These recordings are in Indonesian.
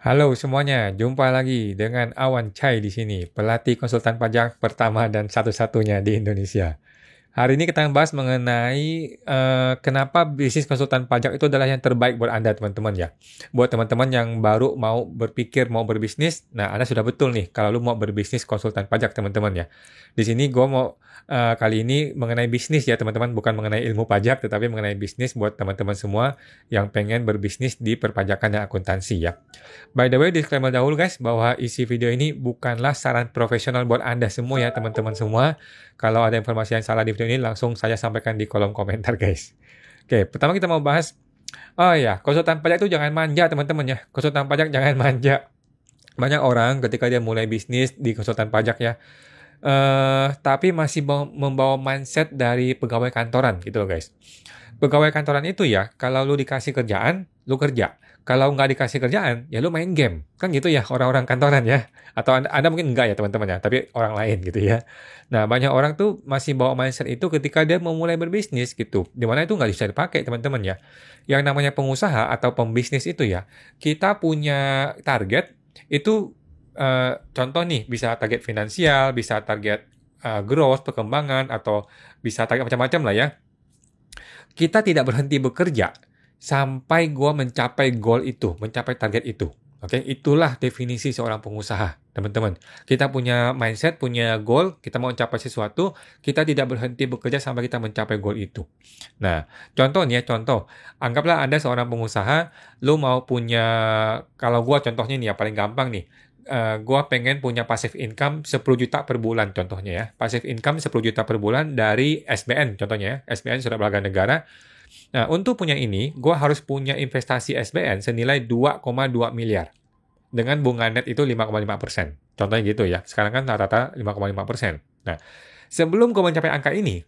Halo semuanya, jumpa lagi dengan Awan Chai di sini, pelatih konsultan pajak pertama dan satu-satunya di Indonesia. Hari ini kita akan bahas mengenai kenapa bisnis konsultan pajak itu adalah yang terbaik buat Anda, teman-teman ya. Buat teman-teman yang baru mau berpikir mau berbisnis, nah Anda sudah betul nih kalau lu mau berbisnis konsultan pajak, teman-teman ya. Di sini gue mau kali ini mengenai bisnis ya, teman-teman, bukan mengenai ilmu pajak, tetapi mengenai bisnis buat teman-teman semua yang pengen berbisnis di perpajakan dan akuntansi ya. By the way, disclaimer dahulu guys, bahwa isi video ini bukanlah saran profesional buat Anda semua ya, teman-teman semua. Kalau ada informasi yang salah di video ini, langsung saya sampaikan di kolom komentar guys. Oke, pertama kita mau bahas, oh ya, konsultan pajak itu jangan manja teman-teman ya. Konsultan pajak jangan manja. Banyak orang ketika dia mulai bisnis di konsultan pajak ya, tapi masih membawa mindset dari pegawai kantoran gitu loh guys. Pegawai kantoran itu ya, kalau lu dikasih kerjaan, lu kerja. Kalau nggak dikasih kerjaan, ya lu main game. Kan gitu ya orang-orang kantoran ya. Atau anda mungkin enggak ya teman-teman ya, tapi orang lain gitu ya. Nah, banyak orang tuh masih bawa mindset itu ketika dia mau mulai berbisnis gitu. Dimana itu nggak bisa dipakai teman-teman ya. Yang namanya pengusaha atau pembisnis itu ya, kita punya target itu, contoh nih, bisa target finansial, bisa target growth, perkembangan, atau bisa target macam-macam lah ya. Kita tidak berhenti bekerja sampai gua mencapai goal itu, mencapai target itu. Oke, itulah definisi seorang pengusaha, teman-teman. Kita punya mindset, punya goal, kita mau mencapai sesuatu, kita tidak berhenti bekerja sampai kita mencapai goal itu. Nah, contoh nih ya, contoh. Anggaplah Anda seorang pengusaha, lu mau punya, kalau gua contohnya nih ya, paling gampang nih. Gua pengen punya passive income 10 juta per bulan contohnya ya. Passive income 10 juta per bulan dari SBN contohnya ya. SBN Surat Berharga Negara. Nah, untuk punya ini, gue harus punya investasi SBN senilai 2,2 miliar. Dengan bunga net itu 5,5%. Contohnya gitu ya. Sekarang kan rata-rata 5,5%. Nah, sebelum gue mencapai angka ini,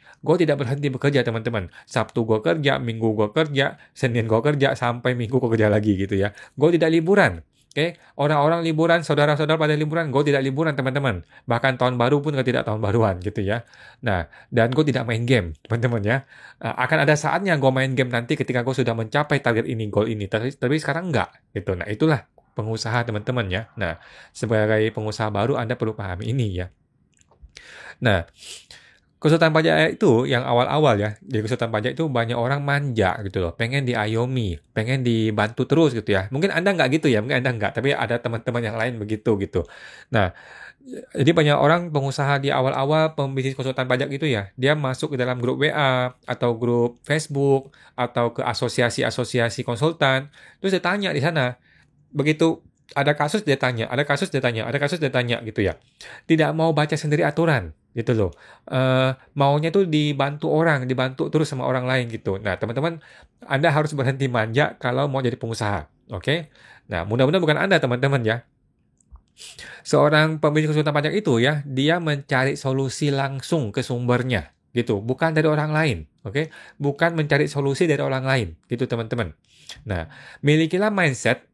gue tidak berhenti bekerja, teman-teman. Sabtu gue kerja, Minggu gue kerja, Senin gue kerja, sampai Minggu gue kerja lagi gitu ya. Gue tidak liburan. Oke, orang-orang liburan, saudara-saudara pada liburan, gue tidak liburan, teman-teman. Bahkan tahun baru pun gue tidak tahun baruan gitu ya. Nah, dan gue tidak main game, teman-teman ya. Akan ada saatnya gue main game nanti ketika gue sudah mencapai target ini, goal ini. Tapi sekarang enggak gitu. Nah, itulah pengusaha, teman-teman ya. Nah, sebagai pengusaha baru Anda perlu pahami ini ya. Nah, konsultan pajak itu yang awal-awal ya, di konsultan pajak itu banyak orang manja gitu loh, pengen diayomi, pengen dibantu terus gitu ya. Mungkin Anda nggak gitu ya, mungkin Anda nggak, tapi ada teman-teman yang lain begitu gitu. Nah, jadi banyak orang pengusaha di awal-awal pembisnis konsultan pajak itu ya, dia masuk ke dalam grup WA atau grup Facebook atau ke asosiasi-asosiasi konsultan, terus dia tanya di sana. Begitu ada kasus dia tanya, ada kasus dia tanya, ada kasus dia tanya gitu ya. Tidak mau baca sendiri aturan gitu loh. Maunya tuh dibantu orang, dibantu terus sama orang lain gitu. Nah, teman-teman, Anda harus berhenti manja kalau mau jadi pengusaha. Oke? Nah, mudah-mudahan bukan Anda, teman-teman ya. Seorang pembisnis konsultan pajak itu ya, dia mencari solusi langsung ke sumbernya gitu, bukan dari orang lain. Oke? Bukan mencari solusi dari orang lain gitu, teman-teman. Nah, milikilah mindset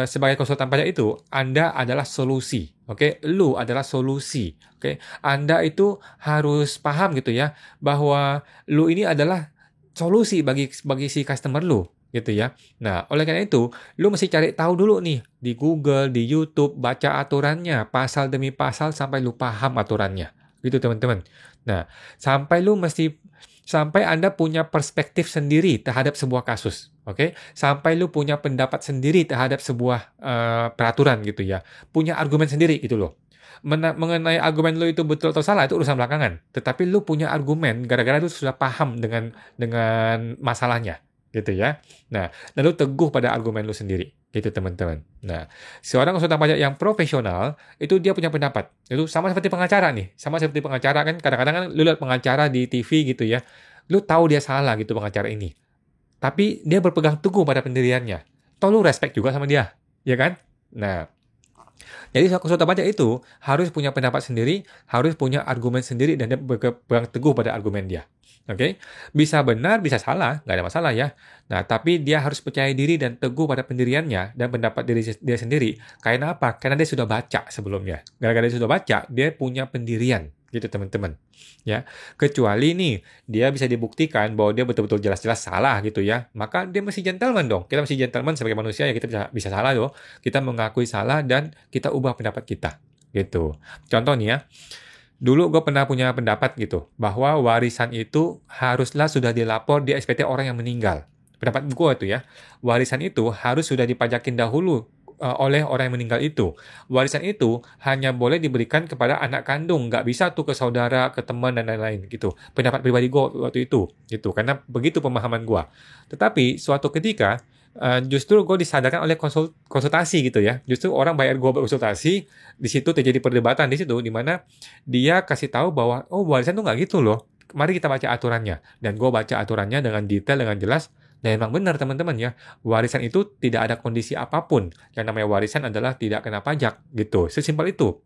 sebagai konsultan pajak itu, Anda adalah solusi. Oke, lu adalah solusi. Oke, Anda itu harus paham gitu ya, bahwa lu ini adalah solusi bagi si customer lu gitu ya. Nah, oleh karena itu, lu mesti cari tahu dulu nih di Google, di YouTube, baca aturannya, pasal demi pasal sampai lu paham aturannya. Gitu, teman-teman. Nah, sampai Anda punya perspektif sendiri terhadap sebuah kasus. Oke, sampai lu punya pendapat sendiri terhadap sebuah peraturan gitu ya, punya argumen sendiri gitu loh. Mengenai argumen lu itu betul atau salah itu urusan belakangan. Tetapi lu punya argumen gara-gara lu sudah paham dengan masalahnya gitu ya. Nah, lalu teguh pada argumen lu sendiri gitu, teman-teman. Nah, seorang konsultan pajak yang profesional itu dia punya pendapat. Itu sama seperti pengacara nih, sama seperti pengacara kan, kadang-kadang kan lu lihat pengacara di TV gitu ya. Lu tahu dia salah gitu pengacara ini, tapi dia berpegang teguh pada pendiriannya. Toh lu respect juga sama dia, ya kan? Nah, jadi konsultan pajak itu harus punya pendapat sendiri, harus punya argumen sendiri, dan dia berpegang teguh pada argumen dia. Oke, bisa benar, bisa salah, nggak ada masalah ya. Nah, tapi dia harus percaya diri dan teguh pada pendiriannya dan pendapat diri dia sendiri. Karena apa? Karena dia sudah baca sebelumnya. Gara-gara dia sudah baca, dia punya pendirian. gitu teman-teman. Ya, kecuali nih dia bisa dibuktikan bahwa dia betul-betul jelas-jelas salah gitu ya, maka dia mesti gentleman dong. Kita mesti gentleman sebagai manusia ya, kita bisa salah dong. Kita mengakui salah dan kita ubah pendapat kita gitu. Contoh nih ya, dulu gue pernah punya pendapat gitu, bahwa warisan itu haruslah sudah dilapor di SPT orang yang meninggal. Pendapat gue itu ya, warisan itu harus sudah dipajakin dahulu oleh orang yang meninggal itu. Warisan itu hanya boleh diberikan kepada anak kandung, nggak bisa tuh ke saudara, ke teman, dan lain-lain gitu. Pendapat pribadi gue waktu itu, gitu. Karena begitu pemahaman gue. Tetapi suatu ketika, justru gue disadarkan oleh konsultasi gitu ya. Justru orang bayar gue berkonsultasi, di situ terjadi perdebatan di situ, di mana dia kasih tahu bahwa, oh warisan tuh nggak gitu loh. Mari kita baca aturannya. Dan gue baca aturannya dengan detail, dengan jelas. Dan memang benar teman-teman ya, warisan itu tidak ada kondisi apapun. Yang namanya warisan adalah tidak kena pajak gitu. Sesimpel itu.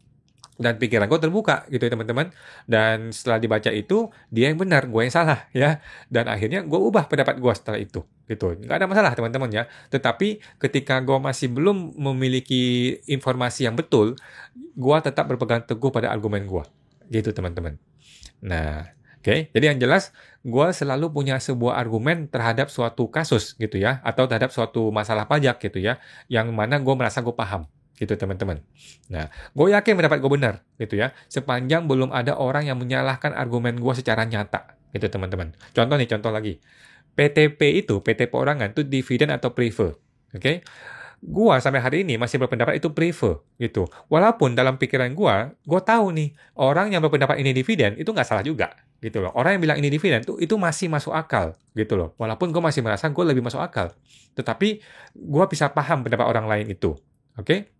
Dan pikiran gue terbuka gitu ya teman-teman. Dan setelah dibaca itu, dia yang benar, gue yang salah ya. Dan akhirnya gue ubah pendapat gue setelah itu. Gitu. Nggak ada masalah teman-teman ya. Tetapi ketika gue masih belum memiliki informasi yang betul, gue tetap berpegang teguh pada argumen gue. Gitu teman-teman. Nah, oke. Jadi yang jelas, gue selalu punya sebuah argumen terhadap suatu kasus gitu ya. Atau terhadap suatu masalah pajak gitu ya. Yang mana gue merasa gue paham. Gitu teman-teman. Nah, gue yakin pendapat gue benar, gitu ya. Sepanjang belum ada orang yang menyalahkan argumen gue secara nyata, gitu teman-teman. Contoh lagi. PTP itu, PT perorangan itu dividen atau prefer, oke? Gua sampai hari ini masih berpendapat itu prefer, gitu. Walaupun dalam pikiran gua tahu nih, orang yang berpendapat ini dividen, itu nggak salah juga, gitu loh. Orang yang bilang ini dividen, itu masih masuk akal, gitu loh. Walaupun gue masih merasa gue lebih masuk akal. Tetapi, gue bisa paham pendapat orang lain itu, oke?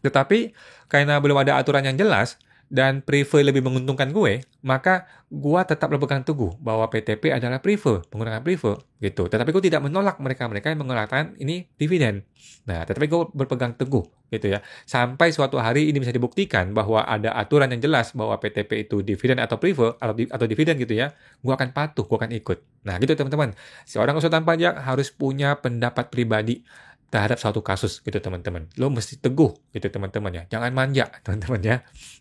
Tetapi karena belum ada aturan yang jelas dan prefer lebih menguntungkan gue, maka gue tetap berpegang teguh bahwa PTP adalah prefer, menggunakan prefer gitu. Tetapi gue tidak menolak mereka yang mengatakan ini dividen. Nah, tetapi gue berpegang teguh gitu ya. Sampai suatu hari ini bisa dibuktikan bahwa ada aturan yang jelas bahwa PTP itu dividen atau prefer atau dividen gitu ya, gue akan patuh, gue akan ikut. Nah, gitu teman-teman. Seorang konsultan pajak harus punya pendapat pribadi terhadap suatu kasus gitu teman-teman. Lo mesti teguh gitu teman-teman ya. Jangan manja teman-teman ya.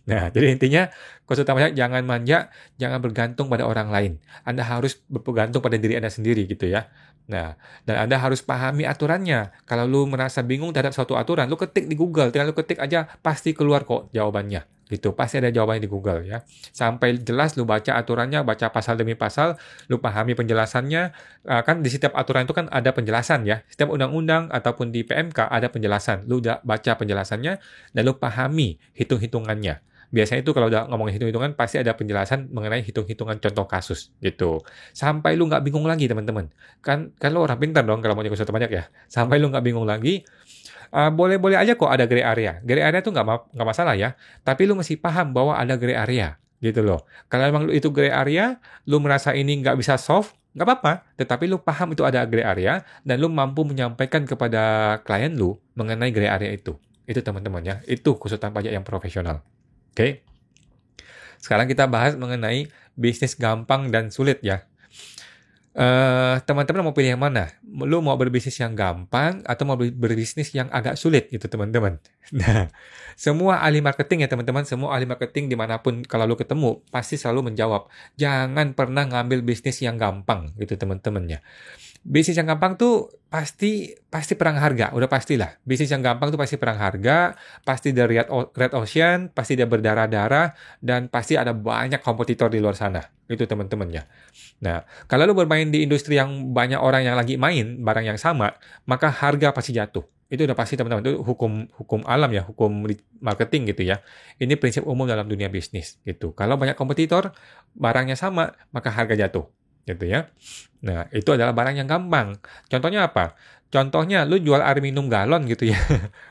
Nah, jadi intinya konsultan pajak jangan manja, jangan bergantung pada orang lain. Anda harus bergantung pada diri Anda sendiri gitu ya. Nah, dan Anda harus pahami aturannya. Kalau lu merasa bingung terhadap suatu aturan, lu ketik di Google, tinggal lu ketik aja pasti keluar kok jawabannya. Gitu, pasti ada jawabannya di Google ya. Sampai jelas lu baca aturannya, baca pasal demi pasal, lu pahami penjelasannya. Kan di setiap aturan itu kan ada penjelasan ya. Setiap undang-undang ataupun di PMK ada penjelasan. Lu udah baca penjelasannya dan lu pahami hitung-hitungannya. Biasanya itu kalau udah ngomongin hitung-hitungan pasti ada penjelasan mengenai hitung-hitungan contoh kasus gitu. Sampai lu nggak bingung lagi teman-teman. Kan lu orang pintar dong kalau mau jadi konsultan pajak ya. Sampai lu nggak bingung lagi. Boleh-boleh aja kok ada gray area. Gray area itu nggak masalah ya. Tapi lu mesti paham bahwa ada gray area gitu loh. Kalau emang lu itu gray area, lu merasa ini nggak bisa solve, nggak apa-apa. Tetapi lu paham itu ada gray area dan lu mampu menyampaikan kepada klien lu mengenai gray area itu. Itu teman-teman ya. Itu konsultan pajak yang profesional. Oke. Sekarang kita bahas mengenai bisnis gampang dan sulit ya. Teman-teman mau pilih yang mana? Lu mau berbisnis yang gampang atau mau berbisnis yang agak sulit gitu teman-teman? Nah, semua ahli marketing ya teman-teman, semua ahli marketing dimanapun kalau lu ketemu pasti selalu menjawab, jangan pernah ngambil bisnis yang gampang gitu teman-teman ya. Bisnis yang gampang tuh pasti perang harga, udah pastilah. Bisnis yang gampang tuh pasti perang harga, pasti dari red ocean, pasti dia berdarah-darah, dan pasti ada banyak kompetitor di luar sana. Itu teman-teman ya. Nah, kalau lu bermain di industri yang banyak orang yang lagi main barang yang sama, maka harga pasti jatuh. Itu udah pasti teman-teman, itu hukum alam ya, hukum marketing gitu ya. Ini prinsip umum dalam dunia bisnis gitu. Kalau banyak kompetitor, barangnya sama, maka harga jatuh. Gitu ya. Nah, itu adalah barang yang gampang. Contohnya apa? Contohnya, lu jual air minum galon gitu ya.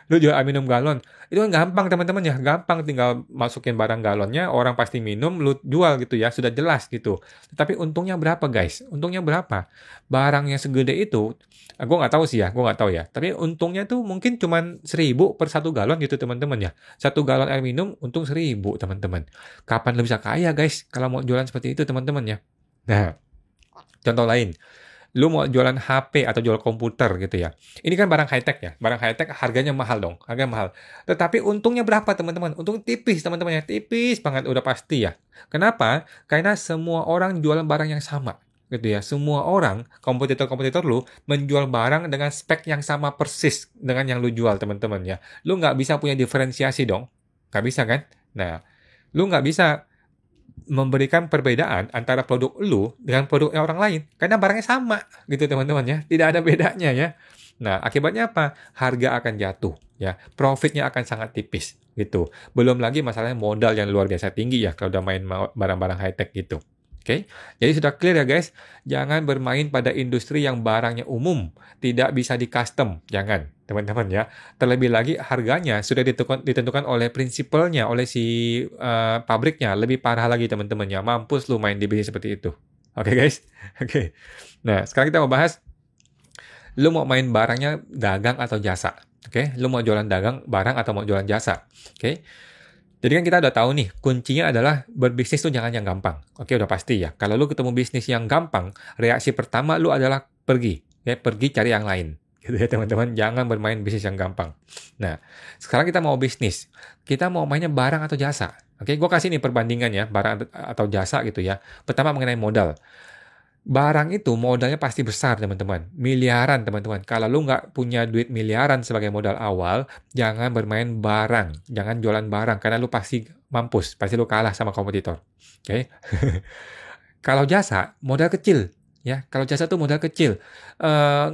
Lu jual air minum galon. Itu kan gampang teman-teman ya. Gampang tinggal masukin barang galonnya, orang pasti minum, lu jual gitu ya. Sudah jelas gitu. Tapi untungnya berapa guys? Untungnya berapa? Barang yang segede itu, gue nggak tahu sih ya. Gue nggak tahu ya. Tapi untungnya tuh mungkin cuma 1.000 per 1 galon gitu teman-teman ya. 1 galon air minum untung 1.000 teman-teman. Kapan lu bisa kaya guys? Kalau mau jualan seperti itu teman-teman ya. Nah, contoh lain, Lu mau jualan HP atau jual komputer gitu ya. Ini kan barang high tech ya. Barang high tech harganya mahal dong, harganya mahal. Tetapi untungnya berapa teman-teman? Untung tipis teman-teman ya, tipis banget udah pasti ya. Kenapa? Karena semua orang jualan barang yang sama gitu ya. Semua orang, kompetitor-kompetitor lu menjual barang dengan spek yang sama persis dengan yang lu jual teman-teman ya. Lu nggak bisa punya diferensiasi dong. Nggak bisa kan? Nah, lu nggak bisa memberikan perbedaan antara produk lu dengan produknya orang lain karena barangnya sama gitu teman-teman ya, tidak ada bedanya ya. Nah, akibatnya apa? Harga akan jatuh ya, profitnya akan sangat tipis gitu. Belum lagi masalahnya modal yang luar biasa tinggi ya kalau udah main barang-barang high tech gitu. Oke, jadi sudah clear ya guys. Jangan bermain pada industri yang barangnya umum, tidak bisa di custom, jangan teman-teman ya. Terlebih lagi harganya sudah ditentukan oleh prinsipalnya, oleh si pabriknya. Lebih parah lagi teman-teman ya. Mampus lu main di bisnis seperti itu. Oke guys. Oke. Nah, sekarang kita mau bahas lu mau main barangnya dagang atau jasa. Oke, lu mau jualan dagang barang atau mau jualan jasa. Oke. Jadi kan kita udah tahu nih, kuncinya adalah berbisnis tuh jangan yang gampang. Oke, udah pasti ya. Kalau lu ketemu bisnis yang gampang, reaksi pertama lu adalah pergi. Ya, pergi cari yang lain. Gitu ya teman-teman, jangan bermain bisnis yang gampang. Nah, sekarang kita mau bisnis. Kita mau mainnya barang atau jasa. Oke, gue kasih nih perbandingan ya, barang atau jasa gitu ya. Pertama mengenai modal. Barang itu modalnya pasti besar, teman-teman. Miliaran, teman-teman. Kalau lu nggak punya duit miliaran sebagai modal awal, jangan bermain barang. Jangan jualan barang, karena lu pasti mampus. Pasti lu kalah sama kompetitor. Oke? Kalau jasa, modal kecil. Ya, kalau jasa tuh modal kecil.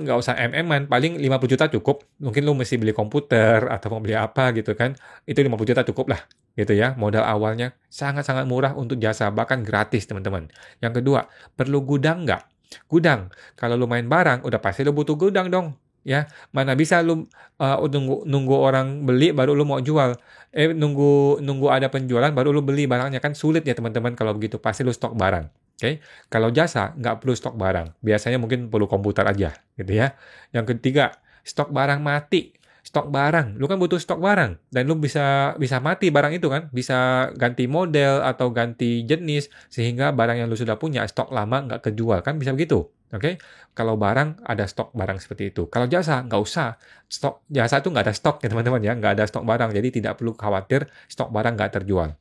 Nggak usah MM-an, paling 50 juta cukup. Mungkin lu mesti beli komputer atau mau beli apa gitu kan. Itu 50 juta cukup lah. Gitu ya, modal awalnya sangat-sangat murah untuk jasa, bahkan gratis teman-teman. Yang kedua, perlu gudang nggak? Gudang. Kalau lu main barang, udah pasti lu butuh gudang dong. Ya, mana bisa lu nunggu orang beli baru lu mau jual. Nunggu ada penjualan baru lu beli barangnya, kan sulit ya teman-teman kalau begitu. Pasti lu stok barang. Oke, kalau jasa nggak perlu stok barang. Biasanya mungkin perlu komputer aja, gitu ya. Yang ketiga, stok barang mati. Stok barang, lu kan butuh stok barang dan lu bisa bisa mati barang itu kan, bisa ganti model atau ganti jenis sehingga barang yang lu sudah punya stok lama nggak kejual kan bisa begitu. Oke, kalau barang ada stok barang seperti itu. Kalau jasa nggak usah, stok jasa itu nggak ada stok ya teman-teman ya, nggak ada stok barang jadi tidak perlu khawatir stok barang nggak terjual.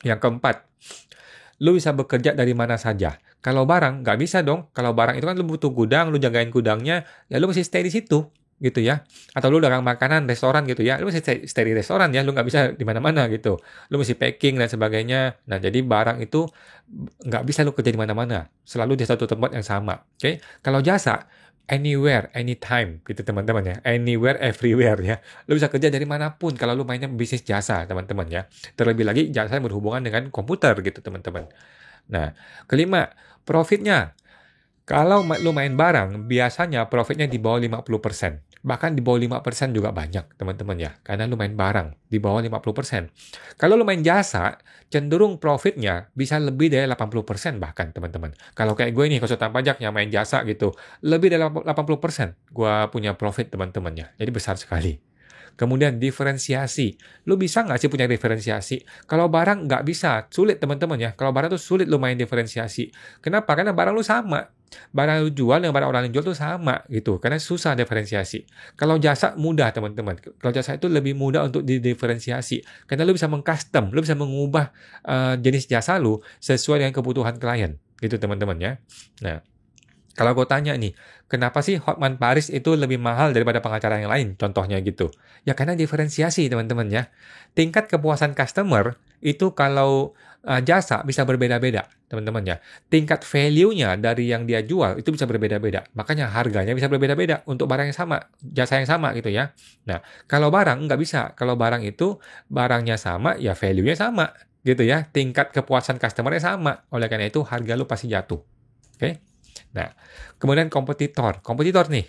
Yang keempat, lu bisa bekerja dari mana saja. Kalau barang, nggak bisa dong. Kalau barang itu kan lu butuh gudang, lu jagain gudangnya, ya lu mesti stay di situ, gitu ya. Atau lu dagang makanan, restoran gitu ya, lu mesti stay di restoran ya, lu nggak bisa di mana-mana gitu. Lu mesti packing dan sebagainya. Nah, jadi barang itu nggak bisa lu kerja di mana-mana. Selalu di satu tempat yang sama. Oke? Kalau jasa, anywhere, anytime gitu teman-teman ya. Anywhere, everywhere ya. Lu bisa kerja dari manapun kalau lu mainnya bisnis jasa teman-teman ya. Terlebih lagi jasa yang berhubungan dengan komputer gitu teman-teman. Nah, kelima, profitnya. Kalau lu main barang, biasanya profitnya di bawah 50%. Bahkan di bawah 5% juga banyak, teman-teman ya. Karena lu main barang, di bawah 50%. Kalau lu main jasa, cenderung profitnya bisa lebih dari 80% bahkan, teman-teman. Kalau kayak gue nih, konsultan pajak yang main jasa gitu, lebih dari 80% gue punya profit, teman-teman ya. Jadi besar sekali. Kemudian diferensiasi. Lu bisa nggak sih punya diferensiasi? Kalau barang nggak bisa, sulit teman-teman ya. Kalau barang tuh sulit lu main diferensiasi. Kenapa? Karena barang lu sama. Barang lu jual dengan barang orang lain jual tuh sama gitu. Karena susah diferensiasi. Kalau jasa mudah teman-teman. Kalau jasa itu lebih mudah untuk didiferensiasi. Karena lu bisa mengcustom, lu bisa mengubah jenis jasa lu sesuai dengan kebutuhan klien. Gitu teman-teman ya. Nah, kalau gue tanya nih, kenapa sih Hotman Paris itu lebih mahal daripada pengacara yang lain? Contohnya gitu. Ya karena diferensiasi teman-teman ya. Tingkat kepuasan customer itu kalau jasa bisa berbeda-beda teman-teman ya. Tingkat value-nya dari yang dia jual itu bisa berbeda-beda. Makanya harganya bisa berbeda-beda untuk barang yang sama, jasa yang sama gitu ya. Nah, kalau barang nggak bisa. Kalau barang itu barangnya sama, ya value-nya sama gitu ya. Tingkat kepuasan customer-nya sama. Oleh karena itu harga lu pasti jatuh. Oke? Nah, kemudian kompetitor. Kompetitor nih,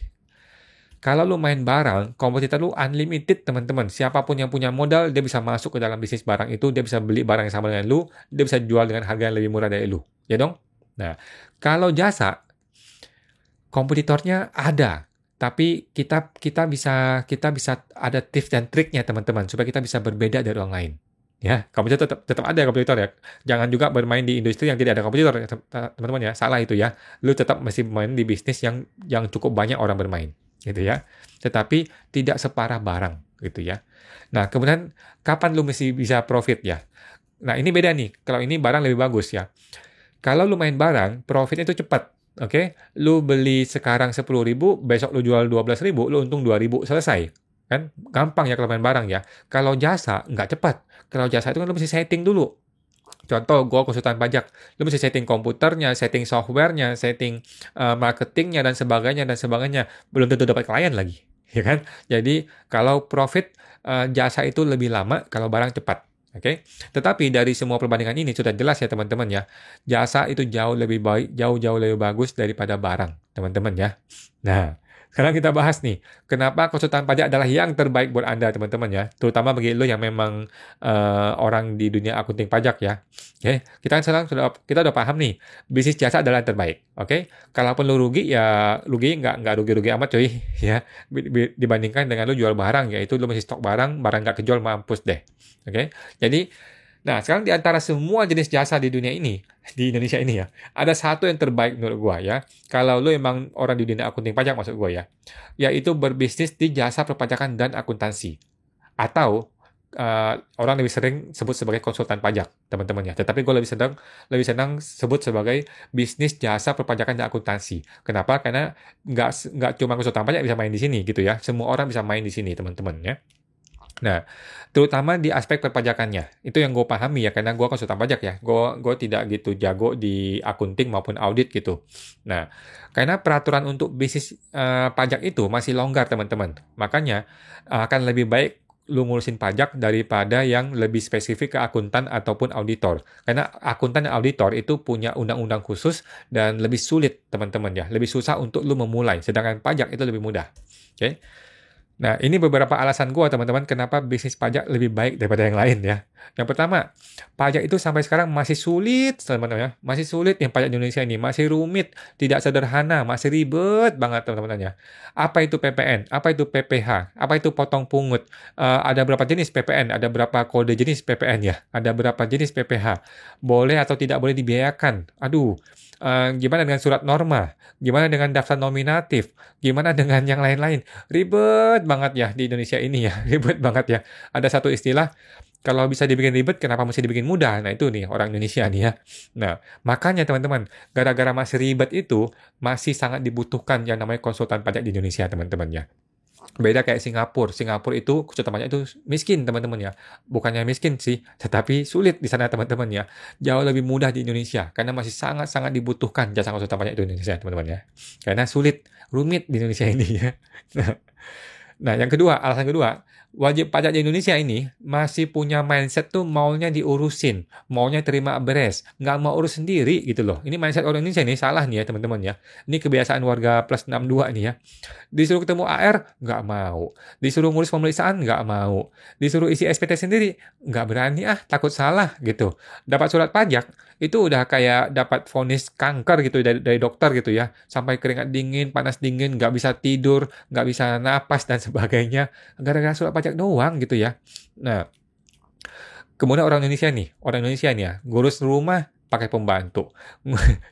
kalau lu main barang, kompetitor lu unlimited teman-teman. Siapapun yang punya modal, dia bisa masuk ke dalam bisnis barang itu, dia bisa beli barang yang sama dengan lu, dia bisa jual dengan harga yang lebih murah dari lu. Ya dong? Nah, kalau jasa, kompetitornya ada. Tapi kita bisa ada tips dan triknya teman-teman, supaya kita bisa berbeda dari orang lain. Ya, komputer tetap ada komputer ya. Jangan juga bermain di industri yang tidak ada komputer ya, teman-teman ya. Salah itu ya. Lu tetap masih main di bisnis yang cukup banyak orang bermain, gitu ya. Tetapi tidak separah barang, gitu ya. Nah, kemudian kapan lu mesti bisa profit ya? Nah, ini beda nih. Kalau ini barang lebih bagus ya. Kalau lu main barang, profitnya itu cepat. Oke, lu beli sekarang 10.000, besok lu jual 12.000, lu untung 2.000, selesai. Kan gampang ya kalau main barang ya. Kalau jasa nggak cepat. Kalau jasa itu kan lu mesti setting dulu. Contoh, gue konsultan pajak, lu mesti setting komputernya, setting softwarenya, setting marketingnya dan sebagainya dan sebagainya. Belum tentu dapat klien lagi, ya kan? Jadi kalau profit jasa itu lebih lama, kalau barang cepat. Oke, tetapi dari semua perbandingan ini sudah jelas ya teman-teman ya, jasa itu jauh lebih baik, jauh-jauh lebih bagus daripada barang, teman-teman ya. Nah, sekarang kita bahas nih, kenapa konsultan pajak adalah yang terbaik buat Anda, teman-teman ya, terutama bagi lo yang memang orang di dunia akunting pajak ya. Oke, kita udah paham nih, bisnis jasa adalah yang terbaik. Oke, kalaupun lo rugi ya rugi nggak rugi-rugi amat cuy ya, dibandingkan dengan lo jual barang, yaitu lo masih stok barang nggak kejual mampus deh. Oke, jadi nah sekarang di antara semua jenis jasa di dunia ini, di Indonesia ini ya, ada satu yang terbaik menurut gua ya. Kalau lo emang orang di dunia akunting pajak maksud gua ya, yaitu berbisnis di jasa perpajakan dan akuntansi. Atau orang lebih sering sebut sebagai konsultan pajak, teman-teman ya. Tetapi gue lebih senang sebut sebagai bisnis jasa perpajakan dan akuntansi. Kenapa? Karena nggak cuma konsultan pajak bisa main di sini gitu ya. Semua orang bisa main di sini, teman-teman ya. Nah, terutama di aspek perpajakannya. Itu yang gue pahami ya, karena gue konsultan pajak ya. Gue tidak gitu jago di akunting maupun audit gitu. Nah, karena peraturan untuk bisnis pajak itu masih longgar, teman-teman. Makanya akan lebih baik lu ngurusin pajak daripada yang lebih spesifik ke akuntan ataupun auditor. Karena akuntan dan auditor itu punya undang-undang khusus dan lebih sulit, teman-teman ya. Lebih susah untuk lu memulai. Sedangkan pajak itu lebih mudah. Oke? Nah, ini beberapa alasan gue, teman-teman, kenapa bisnis pajak lebih baik daripada yang lain ya. Yang pertama, pajak itu sampai sekarang masih sulit, teman-teman ya. Masih sulit yang pajak di Indonesia ini. Masih rumit, tidak sederhana, masih ribet banget, teman-teman ya. Apa itu PPN? Apa itu PPH? Apa itu potong pungut? Ada berapa jenis PPN? Ada berapa kode jenis PPN ya? Ada berapa jenis PPH? Boleh atau tidak boleh dibiayakan? Aduh, gimana dengan surat norma? Gimana dengan daftar nominatif? Gimana dengan yang lain-lain? Ribet banget ya di Indonesia ini ya, ribet banget ya. Ada satu istilah, kalau bisa dibikin ribet, kenapa mesti dibikin mudah? Nah itu nih orang Indonesia nih ya. Nah makanya teman-teman, gara-gara masih ribet itu, masih sangat dibutuhkan yang namanya konsultan pajak di Indonesia teman-teman ya. Beda kayak Singapura. Singapura itu konsultan pajak itu miskin teman-teman ya. Bukannya miskin sih, tetapi sulit di sana teman-teman ya. Jauh lebih mudah di Indonesia karena masih sangat-sangat dibutuhkan jasa konsultan pajak di Indonesia teman-teman ya. Karena sulit, rumit di Indonesia ini ya. Nah, yang kedua, alasan kedua, wajib pajak di Indonesia ini masih punya mindset tuh maunya diurusin, maunya terima beres, nggak mau urus sendiri gitu loh. Ini mindset orang Indonesia nih, salah nih ya teman-teman ya. Ini kebiasaan warga plus 62 nih ya. Disuruh ketemu AR, nggak mau. Disuruh ngurus pemeriksaan, nggak mau. Disuruh isi SPT sendiri, nggak berani takut salah gitu. Dapat surat pajak, itu udah kayak dapat vonis kanker gitu dari dokter gitu ya. Sampai keringat dingin, panas dingin, nggak bisa tidur, nggak bisa napas dan sebagainya. Gara-gara surat pajak doang gitu ya. Nah, kemudian orang Indonesia nih ya, ngurus rumah pakai pembantu,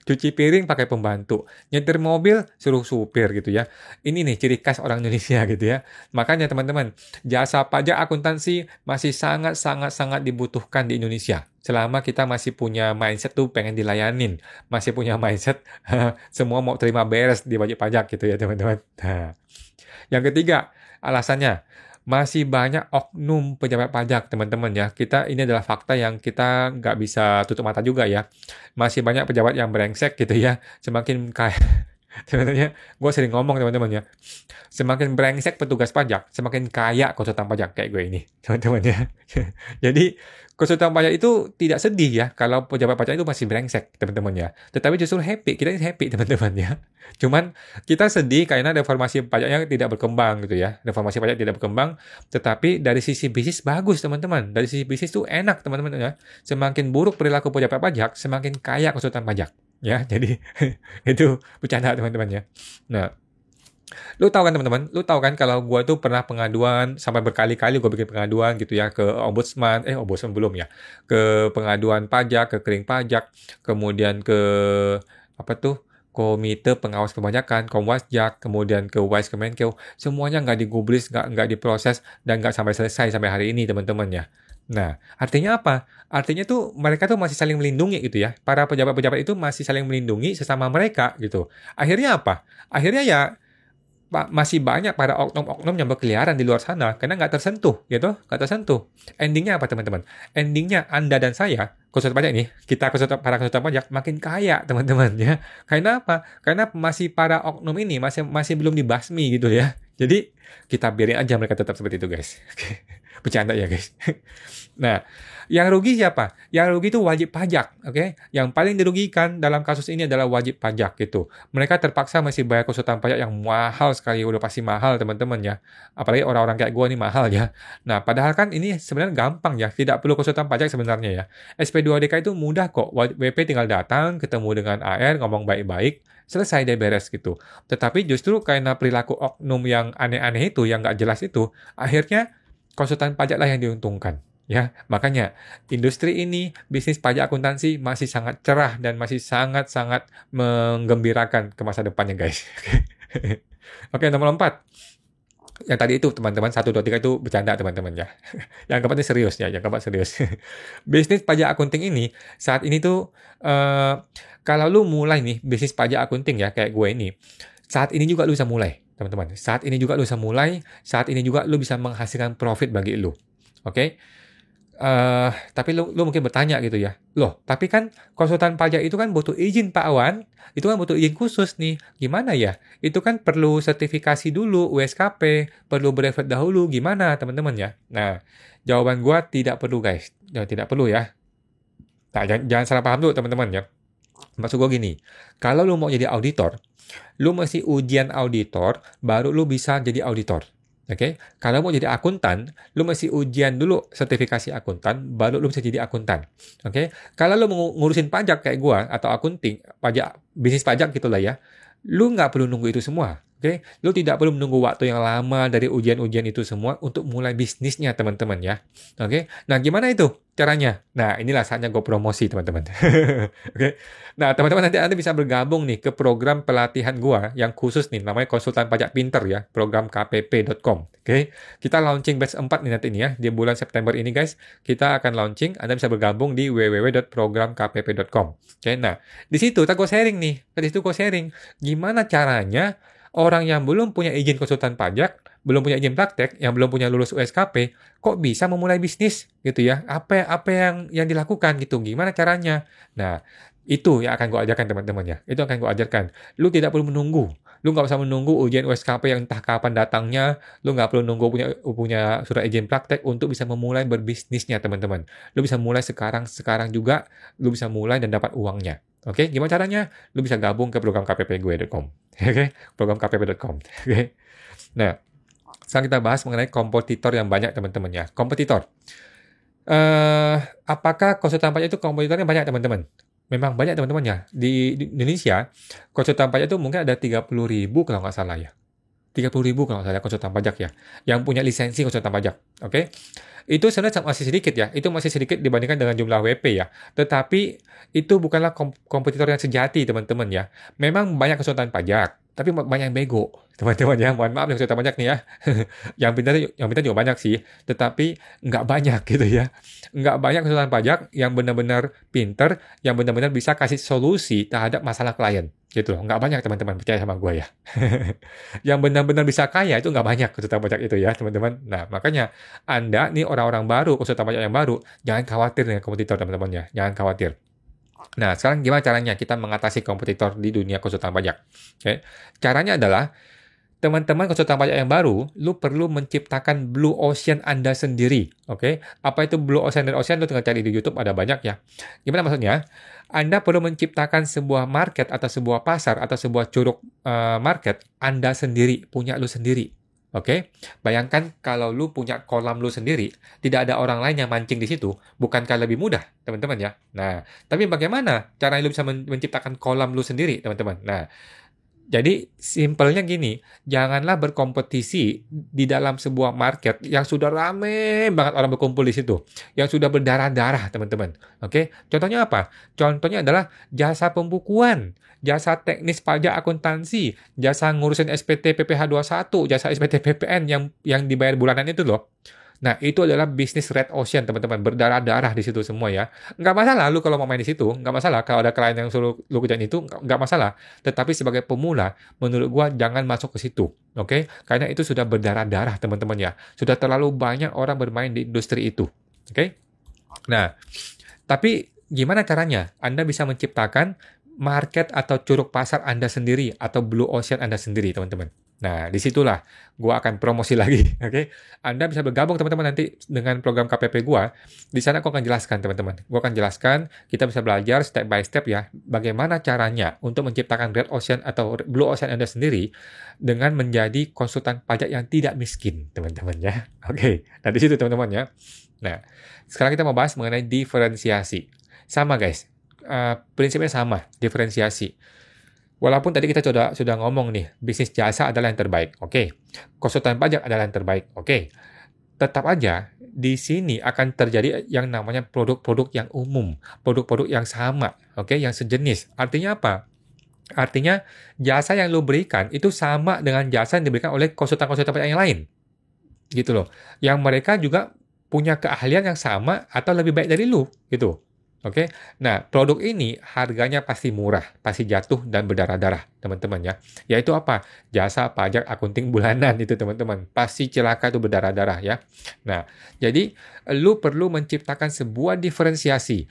cuci piring pakai pembantu, nyetir mobil suruh supir gitu ya. Ini nih ciri khas orang Indonesia gitu ya. Makanya teman-teman, jasa pajak akuntansi masih sangat dibutuhkan di Indonesia. Selama kita masih punya mindset tuh pengen dilayanin, masih punya mindset semua mau terima beres di wajib pajak gitu ya teman-teman. Nah, yang ketiga, alasannya masih banyak oknum pejabat pajak, teman-teman ya. Ini adalah fakta yang kita nggak bisa tutup mata juga ya. Masih banyak pejabat yang brengsek gitu ya. Semakin kaya, sebenarnya gue sering ngomong teman-teman ya. Semakin brengsek petugas pajak, semakin kaya konsultan pajak kayak gue ini, teman-teman ya. Jadi konsultan pajak itu tidak sedih ya kalau pejabat pajak itu masih brengsek, teman-teman ya. Tetapi justru happy, kita ini happy teman-teman ya. Cuman kita sedih karena reformasi pajaknya tidak berkembang gitu ya. Reformasi pajak tidak berkembang, tetapi dari sisi bisnis bagus teman-teman. Dari sisi bisnis itu enak teman-teman ya. Semakin buruk perilaku pejabat pajak, semakin kaya konsultan pajak. Ya, jadi itu bercanda teman-teman ya. Nah, Lu tahu kan teman-teman, lu tahu kan kalau gua tuh pernah pengaduan sampai berkali-kali gua bikin pengaduan gitu ya ke ombudsman belum ya, ke pengaduan pajak, ke kering pajak, kemudian ke apa tuh Komite Pengawas Perpajakan, Komwasjak, kemudian ke Wise Kemenkeu, semuanya nggak digubris, nggak diproses, dan nggak sampai selesai sampai hari ini teman-teman ya. Nah, artinya apa? Artinya tuh mereka tuh masih saling melindungi gitu ya. Para pejabat-pejabat itu masih saling melindungi sesama mereka gitu. Akhirnya apa? Akhirnya ya masih banyak para oknum-oknum yang berkeliaran di luar sana karena nggak tersentuh gitu, nggak tersentuh. Endingnya apa teman-teman? Endingnya Anda dan saya, konsultan pajak nih, para konsultan pajak makin kaya teman-teman ya. Karena apa? Karena masih para oknum ini masih belum dibasmi gitu ya. Jadi kita biarin aja mereka tetap seperti itu guys. Bercanda ya guys. Nah, yang rugi siapa? Yang rugi itu wajib pajak, oke? Yang paling dirugikan dalam kasus ini adalah wajib pajak gitu. Mereka terpaksa masih bayar konsultan pajak yang mahal sekali, udah pasti mahal teman-teman ya. Apalagi orang-orang kayak gue nih mahal ya. Nah, padahal kan ini sebenarnya gampang ya, tidak perlu konsultan pajak sebenarnya ya. SP2DK itu mudah kok, WP tinggal datang, ketemu dengan AR, ngomong baik-baik, selesai deh beres gitu. Tetapi justru karena perilaku oknum yang aneh-aneh itu, yang nggak jelas itu, akhirnya konsultan pajak lah yang diuntungkan. Ya, makanya industri ini, bisnis pajak akuntansi masih sangat cerah dan masih sangat-sangat menggembirakan ke masa depannya, guys. Oke, nomor 4. Yang tadi itu teman-teman 1, 2, 3 itu bercanda teman-teman ya. Yang keempat ini serius ya, yang keempat serius. Bisnis pajak akunting ini saat ini tuh kalau lu mulai nih bisnis pajak akunting ya kayak gue ini, saat ini juga lu bisa mulai, teman-teman. Saat ini juga lu bisa mulai, saat ini juga lu bisa menghasilkan profit bagi lu. Oke? Tapi lu mungkin bertanya gitu ya, loh, tapi kan konsultan pajak itu kan butuh izin Pak Awan, itu kan butuh izin khusus nih, gimana ya? Itu kan perlu sertifikasi dulu, USKP, perlu brevet dahulu, gimana teman-teman ya? Nah, jawaban gua tidak perlu guys, ya, tidak perlu ya. Nah, jangan salah paham dulu teman-teman ya. Maksud gua gini, kalau lu mau jadi auditor, lu mesti ujian auditor, baru lu bisa jadi auditor. Oke, kalau mau jadi akuntan, lu mesti ujian dulu sertifikasi akuntan, baru lu bisa jadi akuntan. Oke, kalau lu mau ngurusin pajak kayak gua atau akunting, pajak bisnis pajak gitulah ya, lu nggak perlu nunggu itu semua. Oke, lu tidak perlu menunggu waktu yang lama dari ujian-ujian itu semua untuk mulai bisnisnya teman-teman ya. Oke, nah gimana itu caranya? Nah inilah saatnya gue promosi teman-teman. Oke, nah teman-teman nanti Anda bisa bergabung nih ke program pelatihan gua yang khusus nih, namanya Konsultan Pajak Pinter ya, program kpp.com. Oke, kita launching batch 4 nih nanti nih ya, di bulan September ini guys, kita akan launching, Anda bisa bergabung di www.programkpp.com. Oke, nah di situ gue sharing nih, tadi itu gue sharing, gimana caranya orang yang belum punya izin konsultan pajak, belum punya izin praktek, yang belum punya lulus USKP, kok bisa memulai bisnis gitu ya? Apa yang dilakukan gitu? Gimana caranya? Nah, itu yang akan gue ajarkan teman-teman ya. Itu akan gue ajarkan. Lu tidak perlu menunggu. Lu nggak usah menunggu ujian USKP yang entah kapan datangnya. Lu nggak perlu nunggu punya surat izin praktek untuk bisa memulai berbisnisnya teman-teman. Lu bisa mulai sekarang juga. Lu bisa mulai dan dapat uangnya. Oke, gimana caranya? Lu bisa gabung ke program kppgue.com. Oke, program kpp.com. Oke. Nah, sekarang kita bahas mengenai kompetitor yang banyak teman-teman ya. Kompetitor. Apakah konsultan pajak itu kompetitornya banyak teman-teman? Memang banyak teman-teman ya. Di Indonesia, konsultan pajak itu mungkin ada 30.000 kalau nggak salah ya. 30.000 kalau nggak salah konsultan pajak ya. Yang punya lisensi konsultan pajak. Oke. Itu sebenarnya masih sedikit ya. Itu masih sedikit dibandingkan dengan jumlah WP ya. Tetapi itu bukanlah kompetitor yang sejati teman-teman ya. Memang banyak konsultan pajak, tapi banyak yang bego teman-teman ya. Mohon maaf nih konsultan pajak nih ya. yang pintar juga banyak sih, tetapi nggak banyak gitu ya. Nggak banyak konsultan pajak yang benar-benar pintar, yang benar-benar bisa kasih solusi terhadap masalah klien gitu loh. Nggak banyak teman-teman, percaya sama gue ya. Yang benar-benar bisa kaya itu nggak banyak konsultan pajak itu ya teman-teman. Nah makanya Anda nih orang-orang baru, konsultan pajak yang baru, jangan khawatir dengan kompetitor teman-teman ya. Jangan khawatir. Nah, sekarang gimana caranya kita mengatasi kompetitor di dunia konsultan pajak? Oke. Caranya adalah, teman-teman konsultan pajak yang baru, lu perlu menciptakan Blue Ocean Anda sendiri. Oke. Apa itu Blue Ocean dan Ocean? Lu tinggal cari di YouTube, ada banyak ya. Gimana maksudnya? Anda perlu menciptakan sebuah market atau sebuah pasar atau sebuah curug market Anda sendiri, punya lu sendiri. Oke, bayangkan kalau lu punya kolam lu sendiri, tidak ada orang lain yang mancing di situ, bukankah lebih mudah, teman-teman ya? Nah, tapi bagaimana caranya lu bisa menciptakan kolam lu sendiri, teman-teman? Nah, Jadi simpelnya gini, janganlah berkompetisi di dalam sebuah market yang sudah rame banget orang berkumpul di situ, yang sudah berdarah-darah teman-teman. Oke, contohnya apa? Contohnya adalah jasa pembukuan, jasa teknis pajak akuntansi, jasa ngurusin SPT PPh 21, jasa SPT PPN yang dibayar bulanan itu loh. Nah, itu adalah bisnis red ocean, teman-teman. Berdarah-darah di situ semua ya. Nggak masalah lu kalau mau main di situ, nggak masalah. Kalau ada klien yang suruh lu kerjain itu, nggak masalah. Tetapi sebagai pemula, menurut gua jangan masuk ke situ. Oke? Karena itu sudah berdarah-darah, teman-teman ya. Sudah terlalu banyak orang bermain di industri itu. Oke? Nah, tapi gimana caranya Anda bisa menciptakan market atau curug pasar Anda sendiri atau blue ocean Anda sendiri, teman-teman? Nah, disitulah gua akan promosi lagi, oke? Anda bisa bergabung, teman-teman, nanti dengan program KPP gua. Di sana aku akan jelaskan, teman-teman. Gua akan jelaskan, kita bisa belajar step by step ya, bagaimana caranya untuk menciptakan red ocean atau blue ocean Anda sendiri dengan menjadi konsultan pajak yang tidak miskin, teman-teman ya. Oke, nah di situ, teman-teman ya. Nah, sekarang kita mau bahas mengenai diferensiasi. Sama, guys. Prinsipnya sama, diferensiasi. Walaupun tadi kita sudah ngomong nih, bisnis jasa adalah yang terbaik. Oke. Konsultan pajak adalah yang terbaik. Oke. Tetap aja, di sini akan terjadi yang namanya produk-produk yang umum. Produk-produk yang sama. Oke, yang sejenis. Artinya apa? Artinya, jasa yang lo berikan itu sama dengan jasa yang diberikan oleh konsultan-konsultan pajak yang lain. Gitu loh. Yang mereka juga punya keahlian yang sama atau lebih baik dari lo. Gitu. Oke, nah produk ini harganya pasti murah, pasti jatuh dan berdarah-darah, teman-teman ya. Yaitu apa? Jasa pajak akunting bulanan itu, teman-teman. Pasti celaka itu berdarah-darah ya. Nah, jadi lu perlu menciptakan sebuah diferensiasi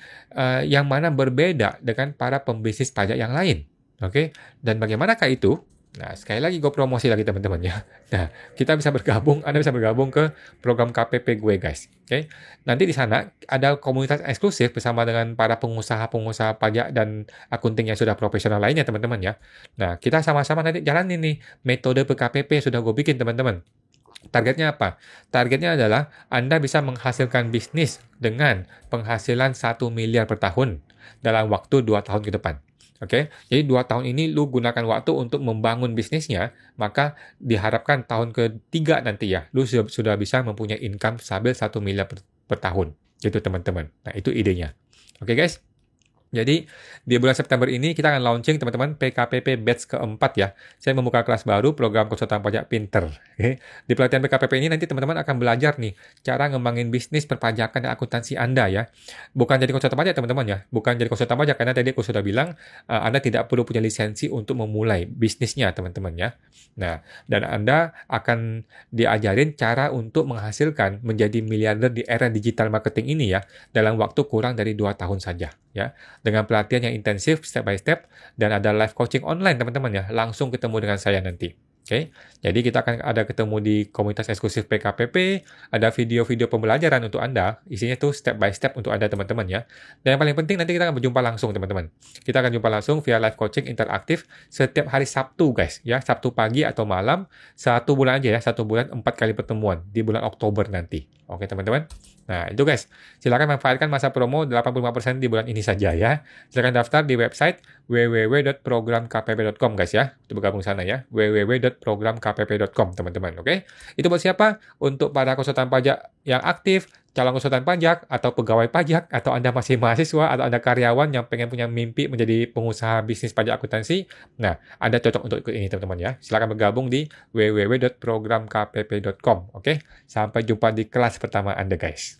yang mana berbeda dengan para pembisnis pajak yang lain. Oke, dan bagaimanakah itu? Nah, sekali lagi gue promosi lagi, teman-teman ya. Nah, kita bisa bergabung, Anda bisa bergabung ke program KPP gue, guys. Oke. Nanti di sana ada komunitas eksklusif bersama dengan para pengusaha-pengusaha pajak dan akunting yang sudah profesional lainnya, teman-teman ya. Nah, kita sama-sama nanti jalanin nih metode PKPP yang sudah gue bikin, teman-teman. Targetnya apa? Targetnya adalah Anda bisa menghasilkan bisnis dengan penghasilan 1 miliar per tahun dalam waktu 2 tahun ke depan. Oke, jadi 2 tahun ini lu gunakan waktu untuk membangun bisnisnya, maka diharapkan tahun ketiga nanti ya, lu sudah bisa mempunyai income stabil 1 miliar per tahun. Gitu, teman-teman. Nah, itu idenya. Oke, guys. Jadi, di bulan September ini kita akan launching, teman-teman, PKPP batch keempat ya. Saya membuka kelas baru, program konsultan pajak pinter. Oke. Di pelatihan PKPP ini nanti teman-teman akan belajar nih, cara ngembangin bisnis perpajakan dan akuntansi Anda ya. Bukan jadi konsultan pajak, teman-teman ya. Bukan jadi konsultan pajak, karena tadi aku sudah bilang, Anda tidak perlu punya lisensi untuk memulai bisnisnya, teman-teman ya. Nah, dan Anda akan diajarin cara untuk menghasilkan menjadi miliarder di era digital marketing ini ya, dalam waktu kurang dari 2 tahun saja ya. Dengan pelatihan yang intensif, step by step, dan ada live coaching online, teman-teman ya. Langsung ketemu dengan saya nanti. Oke, jadi kita akan ada ketemu di komunitas eksklusif PKPP, ada video-video pembelajaran untuk Anda, isinya tuh step by step untuk Anda, teman-teman ya. Dan yang paling penting nanti kita akan berjumpa langsung, teman-teman. Kita akan jumpa langsung via live coaching interaktif setiap hari Sabtu, guys. Ya, Sabtu pagi atau malam, 1 bulan aja ya, 1 bulan 4 kali pertemuan di bulan Oktober nanti. Oke, teman-teman. Nah, itu guys. Silakan manfaatkan masa promo 85% di bulan ini saja ya. Silakan daftar di website www.programkpp.com guys ya. Untuk bergabung sana ya. www.programkpp.com teman-teman. Oke. Itu buat siapa? Untuk para konsultan pajak yang aktif, calon konsultan pajak, atau pegawai pajak, atau Anda masih mahasiswa, atau Anda karyawan yang pengen punya mimpi menjadi pengusaha bisnis pajak akuntansi. Nah, Anda cocok untuk ikut ini teman-teman ya. Silakan bergabung di www.programkpp.com. Oke. Sampai jumpa di kelas pertama Anda guys.